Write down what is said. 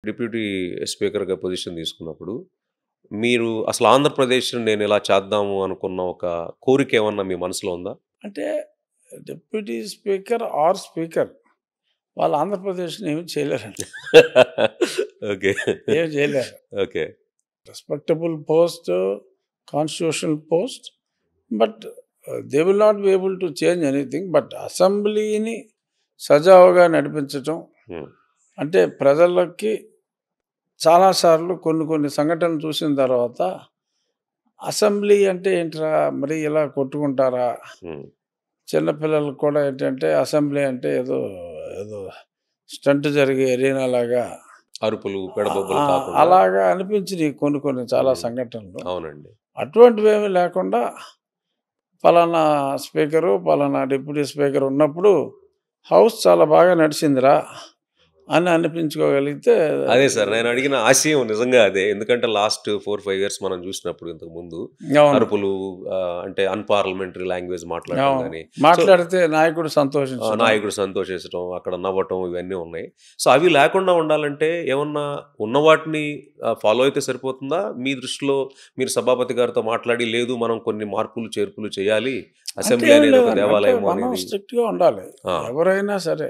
Deputy స్పీకర్‌గా position తీసుకున్నప్పుడు, మీరు అసలు ఆంధ్రప్రదేశ్‌ని నేను ఇలా చేద్దాము అనుకున్న ఒక కోరిక ఏమన్నా మీ మనసులో ఉందా? అంటే డిప్యూటీ స్పీకర్ ఆర్ స్పీకర్ వాళ్ళు ఆంధ్రప్రదేశ్‌ని ఏమి చేయలేరండి. ఓకే. ఏమి చేయలేరు. Okay. Respectable post, constitutional post. But they will not be able to change anything. But అసెంబ్లీని సజావుగా నడిపించటం హ్మ్. అంటే ప్రజలకి చాలాసార్లు కొన్ని సంఘటనలు చూసిన తర్వాత అసెంబ్లీ అంటే ఏంట్రా మరి ఇలా కొట్టుకుంటారా? హ్మ్. చిన్నపిల్లలకు కూడా ఏంటంటే అసెంబ్లీ అంటే ఏదో ఏదో స్టంట్ జరిగే ఎరీనా లాగా అరుపులు, పెడబొబ్బలు కాకుండా అలాగా అనిపించినాయి కొన్ని చాలా హ్మ్. సంఘటనలు. అవునండి. అటువంటివేమీ లేకుండా పలానా స్పీకరు, పలానా డిప్యూటీ స్పీకర్ ఉన్నప్పుడు హౌస్ చాలా బాగా నడిచిందిరా అని అనిపించుకోగలిగితే అదే సార్ నేను అడిగిన ఆశయం నిజంగా అదే. ఎందుకంటే లాస్ట్ 4, 5 ఇయర్స్ మనం చూసినప్పుడు ఇంతకుముందు అవును. అరుపులు అంటే అన్‌పార్లమెంటరీ లాంగ్వేజ్ మాట్లాడటం అవును. గాని, సో మాట్లాడితే నాయకుడు సంతోషించడం. నాయకుడు సంతోషించటం, అక్కడ నవ్వటం ఇవన్నీ ఉన్నాయి. సో అవి లేకుండా ఉండాలంటే ఏమన్నా ఉన్న వాటిని ఫాలో అయితే సరిపోతుందా? మీ దృష్టిలో మీరు సభాపతి గారితో మాట్లాడి లేదు మనం కొన్ని మార్పులు, చేర్పులు చేయాలి. అంటే అసెంబ్లీ ఏమి అనేది ఒక లేదండి. అంటే దేవాలయము మనం అనేది స్ట్రిక్ట్‌గా ఉండాలి. ఆ! ఎవరైనా సరే.